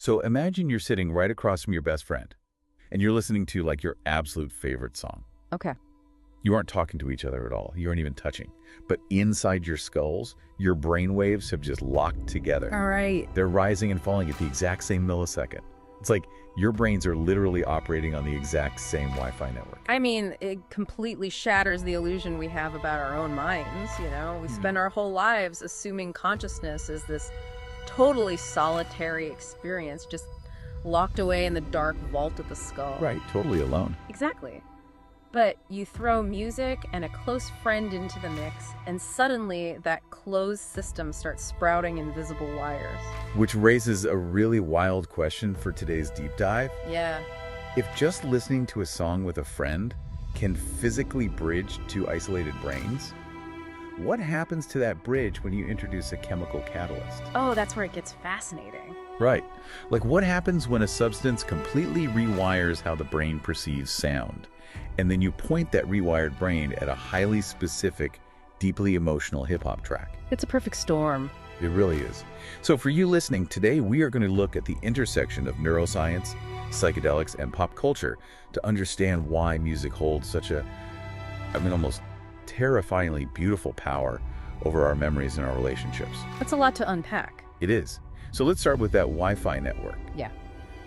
So imagine you're sitting right across from your best friend, and you're listening to like your absolute favorite song. Okay. You aren't talking to each other at all. You aren't even touching. But inside your skulls, your brain waves have just locked together. All right. They're rising and falling at the exact same millisecond. It's like your brains are literally operating on the exact same Wi-Fi network. I mean, it completely shatters the illusion we have about our own minds, you know? We spend our whole lives assuming consciousness is this totally solitary experience, just locked away in the dark vault of the skull. Right, totally alone. Exactly. But you throw music and a close friend into the mix, and suddenly that closed system starts sprouting invisible wires. Which raises a really wild question for today's deep dive. Yeah. If just listening to a song with a friend can physically bridge two isolated brains, what happens to that bridge when you introduce a chemical catalyst? Oh, that's where it gets fascinating. Right. Like what happens when a substance completely rewires how the brain perceives sound? And then you point that rewired brain at a highly specific, deeply emotional hip-hop track. It's a perfect storm. It really is. So for you listening, today we are going to look at the intersection of neuroscience, psychedelics, and pop culture to understand why music holds such a, almost terrifyingly beautiful power over our memories and our relationships. That's a lot to unpack. It is. So let's start with that Wi-Fi network. Yeah.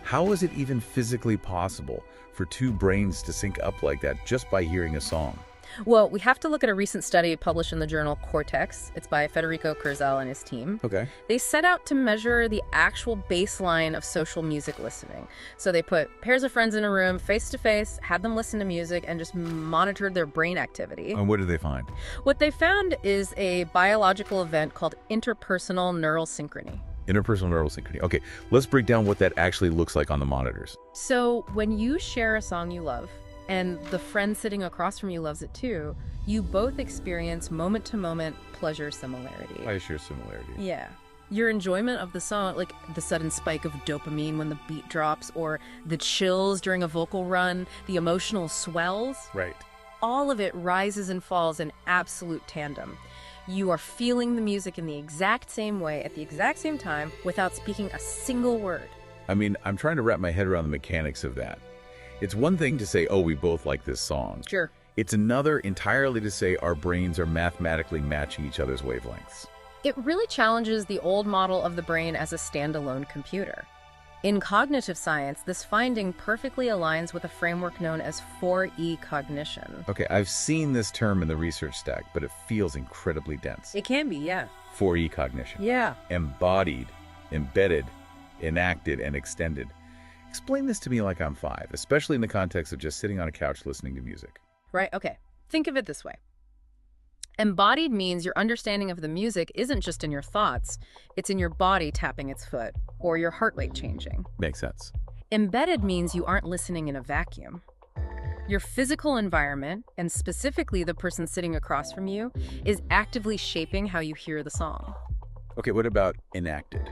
How is it even physically possible for two brains to sync up like that just by hearing a song? Well, we have to look at a recent study published in the journal Cortex. It's by Federico Kurzel and his team. Okay. They set out to measure the actual baseline of social music listening. So they put pairs of friends in a room, face to face, had them listen to music, and just monitored their brain activity. And what did they find? What they found is a biological event called interpersonal neural synchrony. Interpersonal neural synchrony. Okay, let's break down what that actually looks like on the monitors. So when you share a song you love, and the friend sitting across from you loves it too, you both experience moment-to-moment pleasure similarity. I share similarity. Yeah. Your enjoyment of the song, like the sudden spike of dopamine when the beat drops, or the chills during a vocal run, the emotional swells, Right. all of it rises and falls in absolute tandem. You are feeling the music in the exact same way at the exact same time without speaking a single word. I mean, I'm trying to wrap my head around the mechanics of that. It's one thing to say, oh, we both like this song. Sure. It's another entirely to say our brains are mathematically matching each other's wavelengths. It really challenges the old model of the brain as a standalone computer. In cognitive science, this finding perfectly aligns with a framework known as 4E cognition. Okay, I've seen this term in the research stack, but it feels incredibly dense. It can be, yeah. 4E cognition. Yeah. Embodied, embedded, enacted, and extended. Explain this to me like I'm 5, especially in the context of just sitting on a couch listening to music. Right, okay. Think of it this way. Embodied means your understanding of the music isn't just in your thoughts, it's in your body tapping its foot, or your heart rate changing. Makes sense. Embedded means you aren't listening in a vacuum. Your physical environment, and specifically the person sitting across from you, is actively shaping how you hear the song. Okay, what about enacted?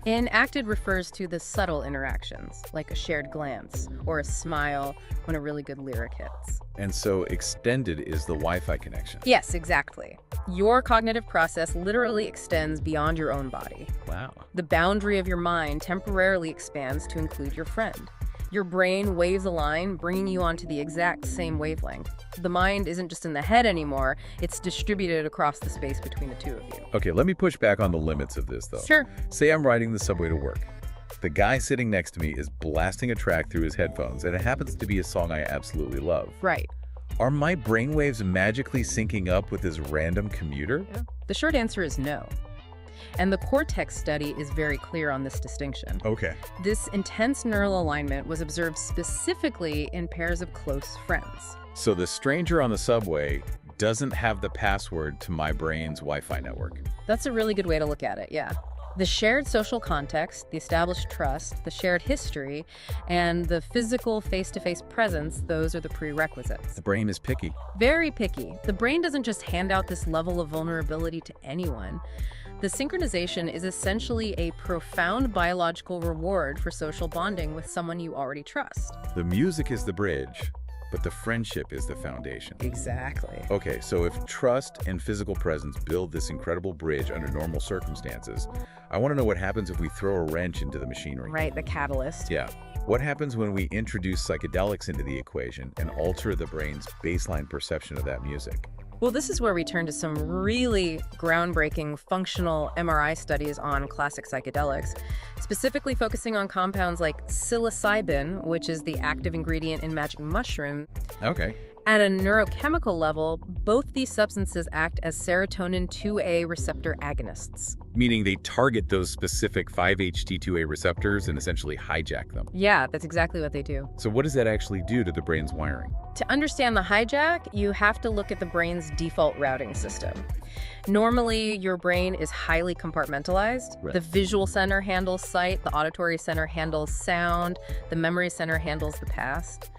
Enacted refers to the subtle interactions, like a shared glance or a smile when a really good lyric hits. And so extended is the Wi-Fi connection. Yes, exactly. Your cognitive process literally extends beyond your own body. Wow. The boundary of your mind temporarily expands to include your friend. Your brain waves a line, bringing you onto the exact same wavelength. The mind isn't just in the head anymore, it's distributed across the space between the two of you. Okay, let me push back on the limits of this, though. Sure. Say I'm riding the subway to work. The guy sitting next to me is blasting a track through his headphones, and it happens to be a song I absolutely love. Right. Are my brainwaves magically syncing up with this random commuter? Yeah. The short answer is no. And the Cortex study is very clear on this distinction. Okay. This intense neural alignment was observed specifically in pairs of close friends. So the stranger on the subway doesn't have the password to my brain's Wi-Fi network. That's a really good way to look at it, yeah. The shared social context, the established trust, the shared history, and the physical face-to-face presence, those are the prerequisites. The brain is picky. Very picky. The brain doesn't just hand out this level of vulnerability to anyone. The synchronization is essentially a profound biological reward for social bonding with someone you already trust. The music is the bridge, but the friendship is the foundation. Exactly. Okay, so if trust and physical presence build this incredible bridge under normal circumstances, I want to know what happens if we throw a wrench into the machinery. Right, the catalyst. Yeah. What happens when we introduce psychedelics into the equation and alter the brain's baseline perception of that music? Well, this is where we turn to some really groundbreaking functional MRI studies on classic psychedelics, specifically focusing on compounds like psilocybin, which is the active ingredient in magic mushroom. Okay. At a neurochemical level, both these substances act as serotonin 2A receptor agonists. Meaning they target those specific 5-HT2A receptors and essentially hijack them. Yeah, that's exactly what they do. So what does that actually do to the brain's wiring? To understand the hijack, you have to look at the brain's default routing system. Normally, your brain is highly compartmentalized. Right. The visual center handles sight, the auditory center handles sound, the memory center handles the past.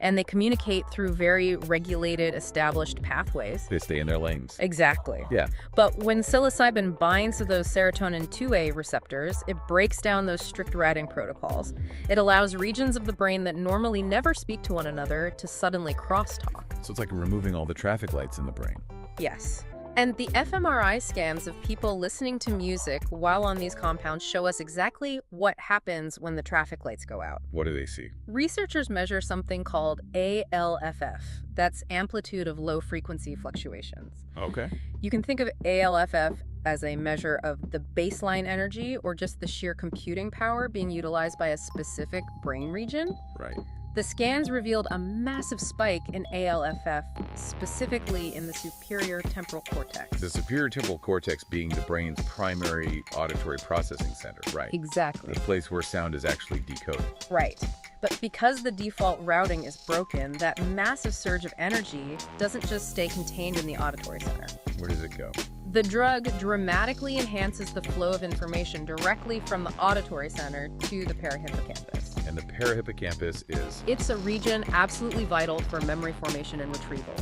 And they communicate through very regulated, established pathways. They stay in their lanes. Exactly. Yeah. But when psilocybin binds to those serotonin 2A receptors, it breaks down those strict routing protocols. It allows regions of the brain that normally never speak to one another to suddenly crosstalk. So it's like removing all the traffic lights in the brain. Yes. And the fMRI scans of people listening to music while on these compounds show us exactly what happens when the traffic lights go out. What do they see? Researchers measure something called ALFF. That's amplitude of low frequency fluctuations. Okay. You can think of ALFF as a measure of the baseline energy or just the sheer computing power being utilized by a specific brain region. Right. The scans revealed a massive spike in ALFF, specifically in the superior temporal cortex. The superior temporal cortex being the brain's primary auditory processing center, right? Exactly. The place where sound is actually decoded. Right. But because the default routing is broken, that massive surge of energy doesn't just stay contained in the auditory center. Where does it go? The drug dramatically enhances the flow of information directly from the auditory center to the parahippocampus. And the parahippocampus is? It's a region absolutely vital for memory formation and retrieval.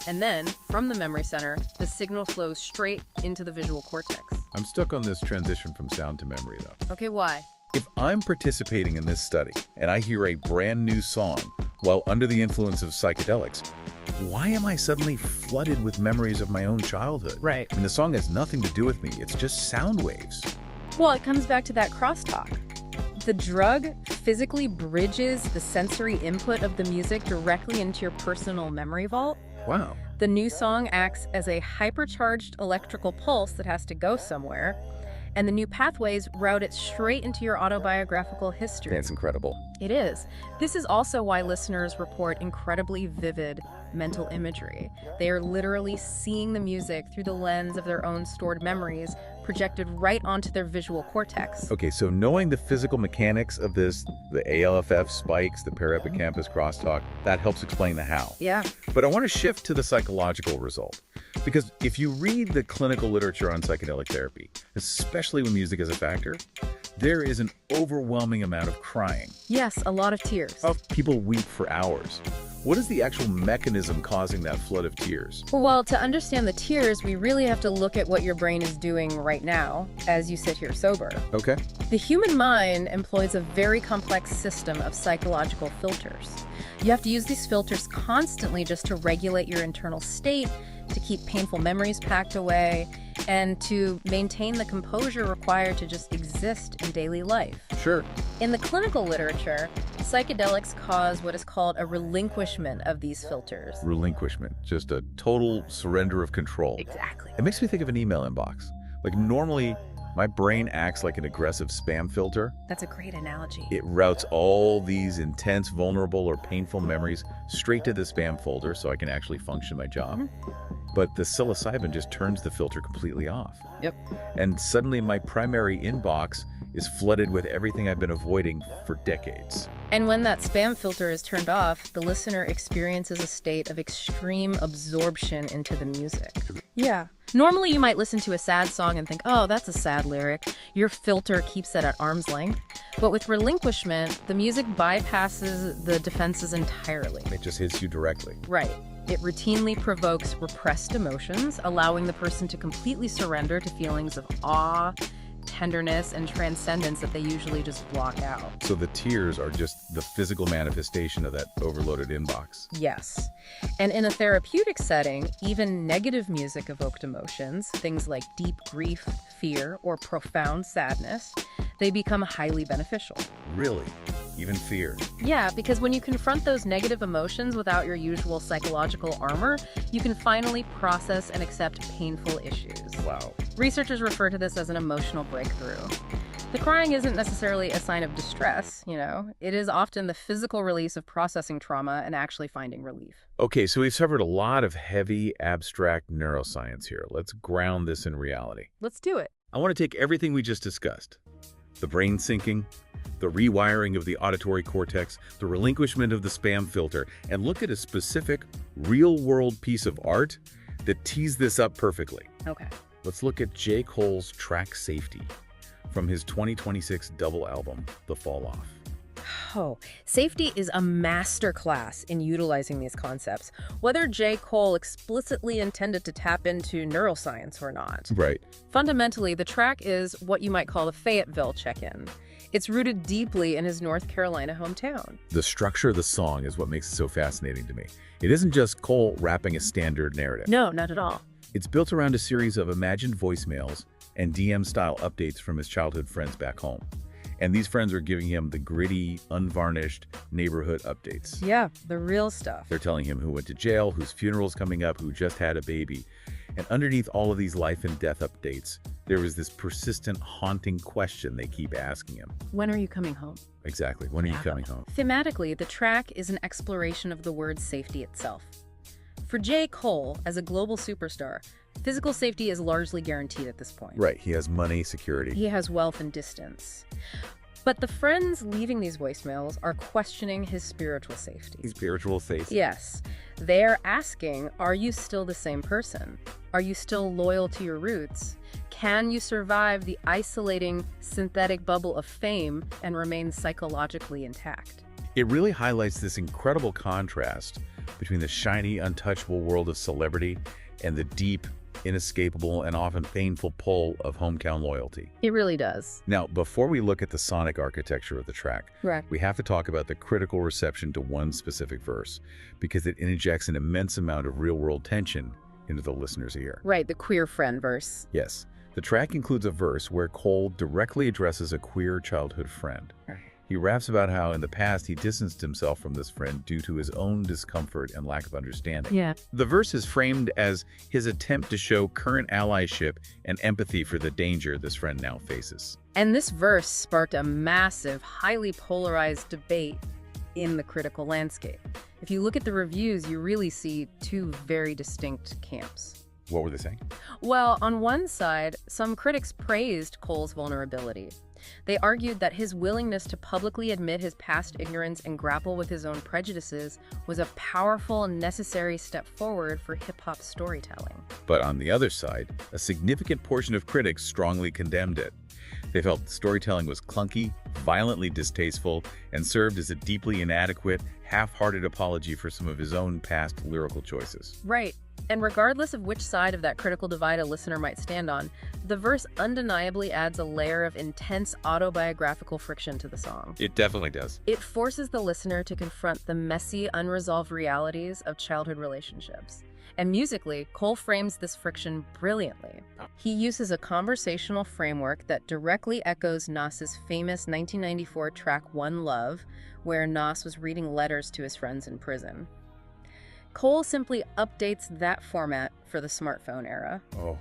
And then, from the memory center, the signal flows straight into the visual cortex. I'm stuck on this transition from sound to memory, though. Okay, why? If I'm participating in this study and I hear a brand new song while under the influence of psychedelics, why am I suddenly flooded with memories of my own childhood? Right. I mean, the song has nothing to do with me. It's just sound waves. Well, it comes back to that crosstalk. The drug physically bridges the sensory input of the music directly into your personal memory vault. Wow. The new song acts as a hypercharged electrical pulse that has to go somewhere, and the new pathways route it straight into your autobiographical history. That's incredible. It is. This is also why listeners report incredibly vivid mental imagery. They are literally seeing the music through the lens of their own stored memories, projected right onto their visual cortex. Okay, so knowing the physical mechanics of this, the ALFF spikes, the parahippocampus crosstalk, that helps explain the how. Yeah. But I want to shift to the psychological result. Because if you read the clinical literature on psychedelic therapy, especially when music is a factor, there is an overwhelming amount of crying. Yes, a lot of tears. People weep for hours. What is the actual mechanism causing that flood of tears? Well, to understand the tears, we really have to look at what your brain is doing right now as you sit here sober. Okay. The human mind employs a very complex system of psychological filters. You have to use these filters constantly just to regulate your internal state, to keep painful memories packed away, and to maintain the composure required to just exist in daily life. Sure. In the clinical literature, psychedelics cause what is called a relinquishment of these filters. Relinquishment, just a total surrender of control. Exactly. It makes me think of an email inbox. Like normally, my brain acts like an aggressive spam filter. That's a great analogy. It routes all these intense, vulnerable, or painful memories straight to the spam folder so I can actually function my job. But the psilocybin just turns the filter completely off. Yep. And suddenly my primary inbox is flooded with everything I've been avoiding for decades. And when that spam filter is turned off, the listener experiences a state of extreme absorption into the music. Yeah. Normally you might listen to a sad song and think, oh, that's a sad lyric. Your filter keeps it at arm's length. But with relinquishment, the music bypasses the defenses entirely. It just hits you directly. Right. It routinely provokes repressed emotions, allowing the person to completely surrender to feelings of awe, tenderness and transcendence that they usually just block out. So the tears are just the physical manifestation of that overloaded inbox. Yes. And in a therapeutic setting, even negative music evoked emotions, things like deep grief, fear, or profound sadness, they become highly beneficial. Really? Even fear? Yeah, because when you confront those negative emotions without your usual psychological armor, you can finally process and accept painful issues. Wow. Researchers refer to this as an emotional breakthrough. The crying isn't necessarily a sign of distress, It is often the physical release of processing trauma and actually finding relief. Okay, so we've covered a lot of heavy, abstract neuroscience here. Let's ground this in reality. Let's do it. I want to take everything we just discussed. The brain syncing, the rewiring of the auditory cortex, the relinquishment of the spam filter, and look at a specific, real-world piece of art that tees this up perfectly. Okay. Let's look at J. Cole's track Safety from his 2026 double album, The Fall Off. Oh, Safety is a masterclass in utilizing these concepts, whether J. Cole explicitly intended to tap into neuroscience or not. Right. Fundamentally, the track is what you might call a Fayetteville check-in. It's rooted deeply in his North Carolina hometown. The structure of the song is what makes it so fascinating to me. It isn't just Cole rapping a standard narrative. No, not at all. It's built around a series of imagined voicemails and DM-style updates from his childhood friends back home. And these friends are giving him the gritty, unvarnished neighborhood updates. Yeah, the real stuff. They're telling him who went to jail, whose funeral's coming up, who just had a baby. And underneath all of these life and death updates, there is this persistent, haunting question they keep asking him. When are you coming home? Exactly. When are you coming home? Thematically, the track is an exploration of the word safety itself. For J. Cole, as a global superstar, physical safety is largely guaranteed at this point. Right. He has money, security. He has wealth and distance. But the friends leaving these voicemails are questioning his spiritual safety. Spiritual safety. Yes. They're asking, are you still the same person? Are you still loyal to your roots? Can you survive the isolating synthetic bubble of fame and remain psychologically intact? It really highlights this incredible contrast between the shiny, untouchable world of celebrity and the deep, inescapable, and often painful pull of hometown loyalty. It really does. Now, before we look at the sonic architecture of the track, Right. we have to talk about the critical reception to one specific verse, because it injects an immense amount of real-world tension into the listener's ear. Right, the queer friend verse. Yes. The track includes a verse where Cole directly addresses a queer childhood friend. Right. He raps about how in the past he distanced himself from this friend due to his own discomfort and lack of understanding. Yeah. The verse is framed as his attempt to show current allyship and empathy for the danger this friend now faces. And this verse sparked a massive, highly polarized debate in the critical landscape. If you look at the reviews, you really see two very distinct camps. What were they saying? Well, on one side, some critics praised Cole's vulnerability. They argued that his willingness to publicly admit his past ignorance and grapple with his own prejudices was a powerful and necessary step forward for hip-hop storytelling. But on the other side, a significant portion of critics strongly condemned it. They felt the storytelling was clunky, violently distasteful, and served as a deeply inadequate, half-hearted apology for some of his own past lyrical choices. Right. And regardless of which side of that critical divide a listener might stand on, the verse undeniably adds a layer of intense autobiographical friction to the song. It definitely does. It forces the listener to confront the messy, unresolved realities of childhood relationships. And musically, Cole frames this friction brilliantly. He uses a conversational framework that directly echoes Nas's famous 1994 track One Love, where Nas was reading letters to his friends in prison. Cole simply updates that format for the smartphone era. Oh,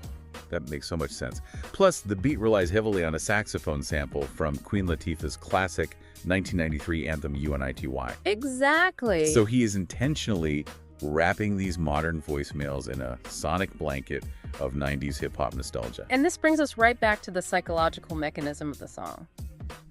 that makes so much sense. Plus, the beat relies heavily on a saxophone sample from Queen Latifah's classic 1993 anthem UNITY. Exactly. So he is intentionally wrapping these modern voicemails in a sonic blanket of 90s hip-hop nostalgia. And this brings us right back to the psychological mechanism of the song.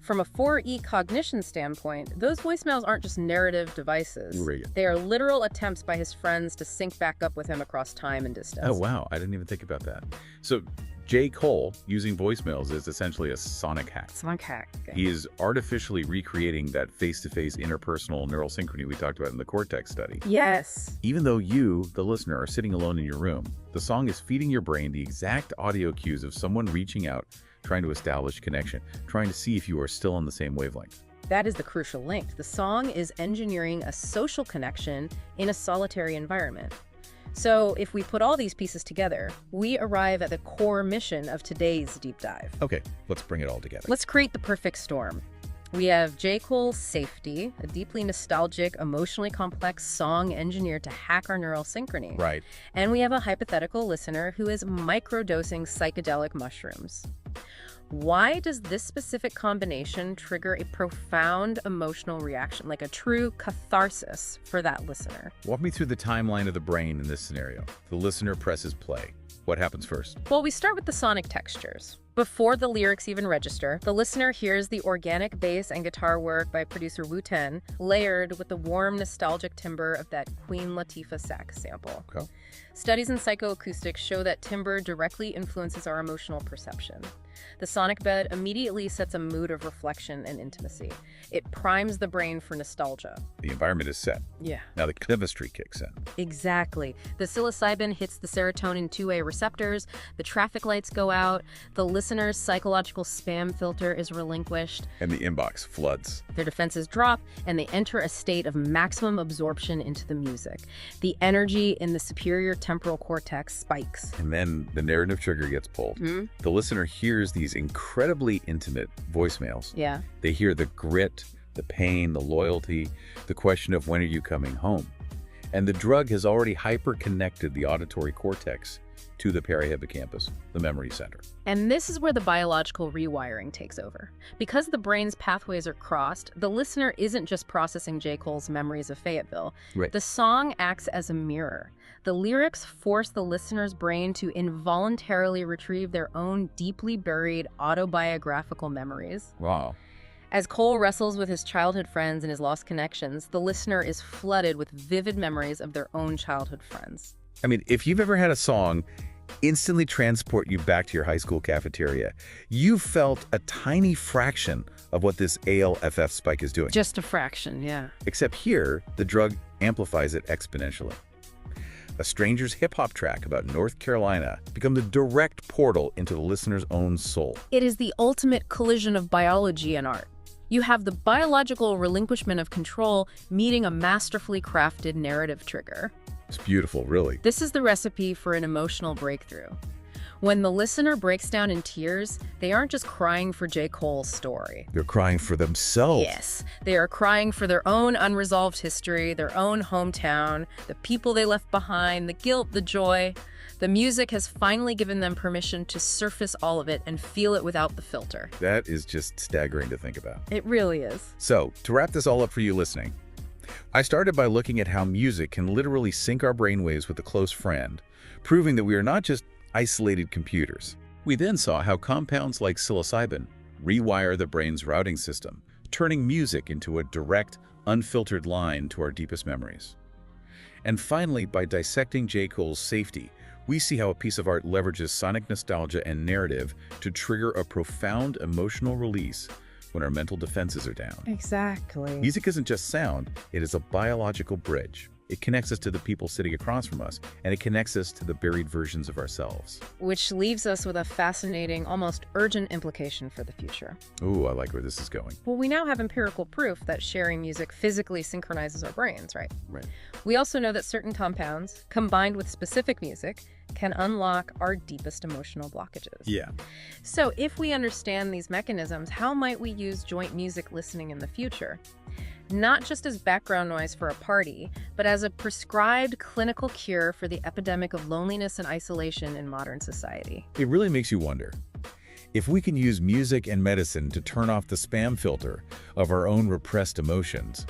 From a 4E cognition standpoint, those voicemails aren't just narrative devices. Right. They are literal attempts by his friends to sync back up with him across time and distance. Oh, wow. I didn't even think about that. So J. Cole using voicemails is essentially a sonic hack. Sonic hack. He is artificially recreating that face-to-face interpersonal neural synchrony we talked about in the cortex study. Yes. Even though you, the listener, are sitting alone in your room, the song is feeding your brain the exact audio cues of someone reaching out trying to establish connection, trying to see if you are still on the same wavelength. That is the crucial link. The song is engineering a social connection in a solitary environment. So if we put all these pieces together, we arrive at the core mission of today's deep dive. Okay, let's bring it all together. Let's create the perfect storm. We have J. Cole's Safety, a deeply nostalgic, emotionally complex song engineered to hack our neural synchrony. Right. And we have a hypothetical listener who is microdosing psychedelic mushrooms. Why does this specific combination trigger a profound emotional reaction, like a true catharsis for that listener? Walk me through the timeline of the brain in this scenario. The listener presses play. What happens first? Well, we start with the sonic textures. Before the lyrics even register, the listener hears the organic bass and guitar work by producer Wu-Ten, layered with the warm, nostalgic timbre of that Queen Latifah sax sample. Okay. Studies in psychoacoustics show that timbre directly influences our emotional perception. The sonic bed immediately sets a mood of reflection and intimacy. It primes the brain for nostalgia. The environment is set. Yeah. Now the chemistry kicks in. Exactly. The psilocybin hits the serotonin two-way receptors, the traffic lights go out, the listener's psychological spam filter is relinquished, And the inbox floods. their defenses drop, and they enter a state of maximum absorption into the music. The energy in the superior temporal cortex spikes. And then the narrative trigger gets pulled. The listener hears these incredibly intimate voicemails. Yeah. They hear the grit, the pain, the loyalty, the question of when are you coming home. And the drug has already hyper-connected the auditory cortex to the perihippocampus, the memory center. And this is where the biological rewiring takes over. Because the brain's pathways are crossed, the listener isn't just processing J. Cole's memories of Fayetteville. Right. The song acts as a mirror. The lyrics force the listener's brain to involuntarily retrieve their own deeply buried autobiographical memories. Wow. As Cole wrestles with his childhood friends and his lost connections, the listener is flooded with vivid memories of their own childhood friends. I mean, if you've ever had a song instantly transport you back to your high school cafeteria, you felt a tiny fraction of what this ALFF spike is doing. Just a fraction, yeah. Except here, the drug amplifies it exponentially. A stranger's hip-hop track about North Carolina becomes the direct portal into the listener's own soul. It is the ultimate collision of biology and art. You have the biological relinquishment of control meeting a masterfully crafted narrative trigger. It's beautiful, really. This is the recipe for an emotional breakthrough. When the listener breaks down in tears, they aren't just crying for J. Cole's story. They're crying for themselves. Yes, they are crying for their own unresolved history, their own hometown, the people they left behind, the guilt, the joy. The music has finally given them permission to surface all of it and feel it without the filter. That is just staggering to think about. It really is. So, to wrap this all up for you listening, I started by looking at how music can literally sync our brainwaves with a close friend, proving that we are not just isolated computers. We then saw how compounds like psilocybin rewire the brain's routing system, turning music into a direct, unfiltered line to our deepest memories. And finally, by dissecting J. Cole's Safety, we see how a piece of art leverages sonic nostalgia and narrative to trigger a profound emotional release when our mental defenses are down. Exactly. Music isn't just sound, it is a biological bridge. It connects us to the people sitting across from us, and it connects us to the buried versions of ourselves. Which leaves us with a fascinating, almost urgent implication for the future. Ooh, I like where this is going. Well, we now have empirical proof that sharing music physically synchronizes our brains, right? Right. We also know that certain compounds, combined with specific music, can unlock our deepest emotional blockages. Yeah. So if we understand these mechanisms, how might we use joint music listening in the future? Not just as background noise for a party, but as a prescribed clinical cure for the epidemic of loneliness and isolation in modern society. It really makes you wonder. If we can use music and medicine to turn off the spam filter of our own repressed emotions,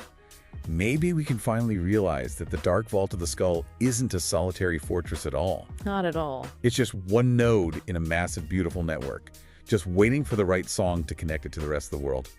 maybe we can finally realize that the dark vault of the skull isn't a solitary fortress at all. Not at all. It's just one node in a massive, beautiful network, just waiting for the right song to connect it to the rest of the world.